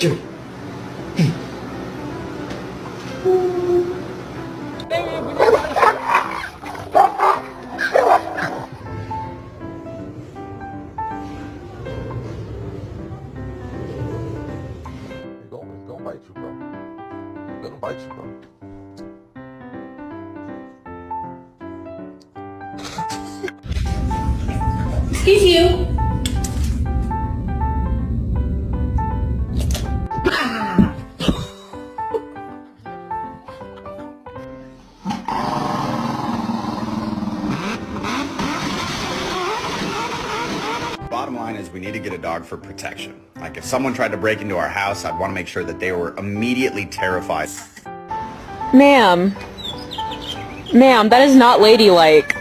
Don't bite you, bro. Let him bite you, bro. Excuse you. Bottom line is we need to get a dog for protection. Like if someone tried to break into our house, I'd want to make sure that they were immediately terrified. Ma'am. Ma'am, that is not ladylike.